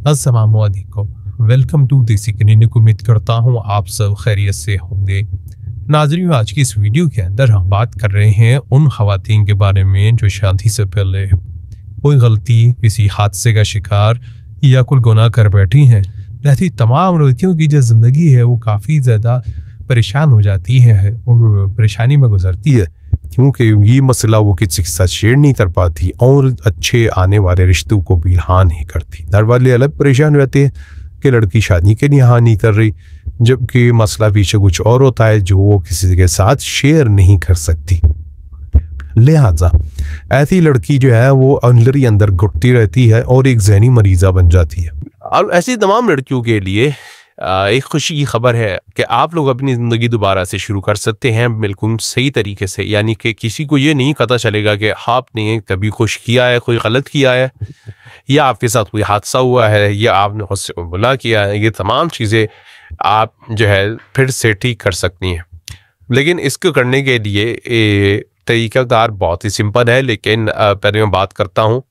अस्सलाम वालेकुम, welcome to देसी क्लिनिक। उम्मीद करता हूँ आप सब खैरियत से होंगे। नाज़रीन, आज की इस वीडियो के अंदर हम बात कर रहे हैं उन ख़वातीन के बारे में जो शादी से पहले कोई गलती, किसी हादसे का शिकार या कोई गुनाह कर बैठी हैं। ऐसी तमाम लड़कियों की जो ज़िंदगी है वो काफ़ी ज़्यादा परेशान हो जाती है और परेशानी में गुजरती है, क्योंकि ये मसला वो किसी के साथ शेयर नहीं कर पाती और अच्छे आने वाले रिश्तों को भी हाँ नहीं करती। घर वाले अलग परेशान रहते हैं कि लड़की शादी के लिए हाँ नहीं कर रही, जबकि मसला पीछे कुछ और होता है जो वो किसी के साथ शेयर नहीं कर सकती। लिहाजा ऐसी लड़की जो है वो अंदर ही अंदर घुटती रहती है और एक जहनी मरीजा बन जाती है। और ऐसी तमाम लड़कियों के लिए एक खुशी की खबर है कि आप लोग अपनी ज़िंदगी दोबारा से शुरू कर सकते हैं बिल्कुल सही तरीके से। यानी कि किसी को ये नहीं पता चलेगा कि आपने कभी कुछ किया है, कोई गलत किया है, या आपके साथ कोई हादसा हुआ है, या आपने खुद से बुला किया है। ये तमाम चीज़ें आप जो है फिर से ठीक कर सकती हैं। लेकिन इसको करने के लिए तरीक़ाकार बहुत ही सिंपल है। लेकिन पहले मैं बात करता हूँ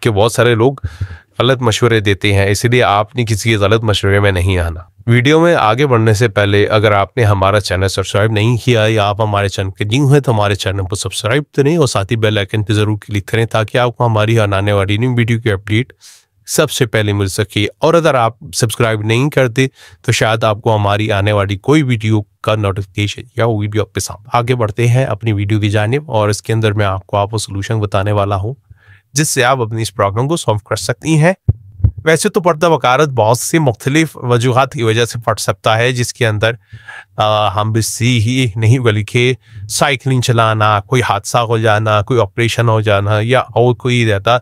कि बहुत सारे लोग गलत मशवरे देते हैं, इसलिए आपने किसी के गलत मशवरे में नहीं आना। वीडियो में आगे बढ़ने से पहले अगर आपने हमारा चैनल सब्सक्राइब नहीं किया या आप हमारे चैनल के न्यू हैं तो हमारे चैनल को सब्सक्राइब करें और साथ ही बेल आइकन पर ज़रूर क्लिक करें ताकि आपको हमारी आने वाली न्यू वीडियो की अपडेट सबसे पहले मिल सके। और अगर आप सब्सक्राइब नहीं करते तो शायद आपको हमारी आने वाली कोई वीडियो का नोटिफिकेशन या वीडियो आपके सामने। आगे बढ़ते हैं अपनी वीडियो की जानिब और इसके अंदर मैं आपको सोल्यूशन बताने वाला हूँ जिससे आप अपनी इस प्रॉब्लम को सॉल्व कर सकती हैं। वैसे तो पर्दा वकालत बहुत सी मुख्तलिफ वजूहात की वजह से फट सकता है, जिसके अंदर हम बिस्सी ही नहीं बल्कि साइकिलिंग चलाना, कोई हादसा हो जाना, कोई ऑपरेशन हो जाना, या और कोई रहता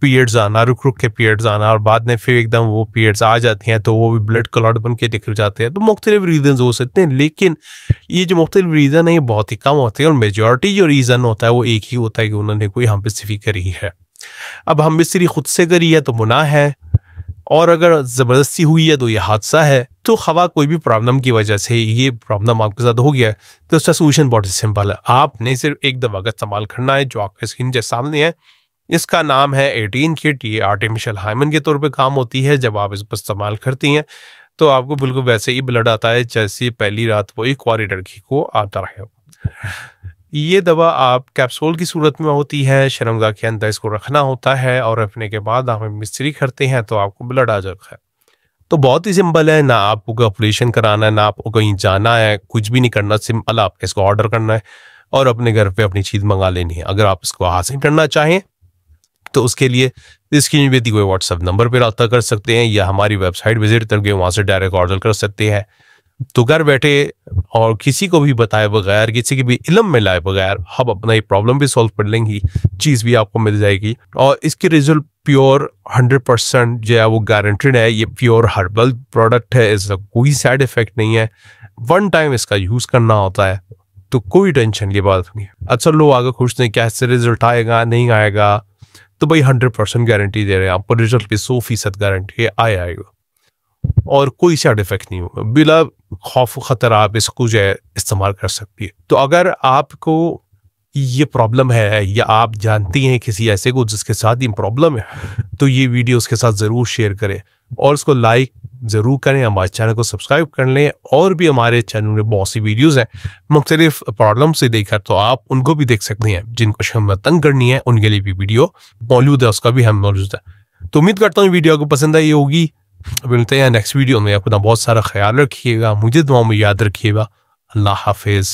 पीरियड्स आना, रुक रुक के पीरियड्स आना और बाद में फिर एकदम वो पीरियड्स आ जाती हैं तो वो भी ब्लड क्लॉट बन के निकल जाते हैं। तो मुख्तलिफ रीज़न हो सकते हैं, लेकिन ये जो मुख्तलिफ रीज़न है ये बहुत ही कम होते हैं और मेजॉरिटी जो रीज़न होता है वो एक ही होता है कि उन्होंने कोई हम बिस्ती करी है। अब हम बिस्ती खुद से करी है तो गुनाह है, और अगर ज़बरदस्ती हुई है तो ये हादसा है। तो खवा कोई भी प्रॉब्लम की वजह से ये प्रॉब्लम आपके साथ हो गया है तो उसका सोल्यूशन बहुत सिंपल है। आपने सिर्फ एक दवा का इस्तेमाल करना है जो आपके स्क्रीन के सामने है। इसका नाम है 18 किट। ये आर्टिफिशियल हाइमन के तौर पे काम होती है। जब आप इस पर इस्तेमाल करती हैं तो आपको बिल्कुल वैसे ही ब्लड आता है जैसे पहली रात वो एक कुंवारी लड़की को आता रहे। ये दवा आप कैप्सूल की सूरत में होती है, शर्मगाह के अंदर इसको रखना होता है और रखने के बाद आप मिस्त्री करते हैं तो आपको ब्लड आ जाता है। तो बहुत ही सिंपल है, ना आपको ऑपरेशन कराना है, ना आपको कहीं जाना है, कुछ भी नहीं करना। सिंपल आप इसको ऑर्डर करना है और अपने घर पे अपनी चीज़ मंगा लेनी है। अगर आप इसको हासिल करना चाहें तो उसके लिए स्क्रीन पे दी हुए व्हाट्सएप नंबर पर रब्ता कर सकते हैं या हमारी वेबसाइट विजिट करके वहाँ से डायरेक्ट ऑर्डर कर सकते हैं। तो घर बैठे और किसी को भी बताए बगैर, किसी के भी इल्म में लाए बगैर हम अपना ये प्रॉब्लम भी सॉल्व कर लेंगी, चीज़ भी आपको मिल जाएगी और इसकी रिजल्ट प्योर 100% जो है वो गारंटेड है। ये प्योर हर्बल प्रोडक्ट है, इसका कोई साइड इफेक्ट नहीं है। वन टाइम इसका यूज़ करना होता है तो कोई टेंशन की बात नहीं। अक्सर लोग आगे खुश नहीं कैसे रिजल्ट आएगा नहीं आएगा, तो भाई 100% गारंटी दे रहे हैं आपको, रिजल्ट की 100% गारंटी आएगा और कोई साइड इफेक्ट नहीं होगा। बिला खौफ खतर आप इसको जो है इस्तेमाल कर सकती है। तो अगर आपको ये प्रॉब्लम है या आप जानती हैं किसी ऐसे को जिसके साथ ये प्रॉब्लम है तो ये वीडियो उसके साथ ज़रूर शेयर करें और उसको लाइक ज़रूर करें। हमारे चैनल को सब्सक्राइब कर लें और भी हमारे चैनल में बहुत सी वीडियोज़ हैं मुख्तलिफ प्रॉब्लम से देखकर, तो आप उनको भी देख सकते हैं। जिनको शर्म तंग करनी है उनके लिए भी वीडियो मौजूद है, उसका भी हम मौजूद है। तो उम्मीद करता हूँ वीडियो को पसंद आई होगी। मिलते हैं नेक्स्ट वीडियो में। अपना बहुत सारा ख्याल रखिएगा, मुझे दुआओं में याद रखिएगा। अल्लाह हाफिज़।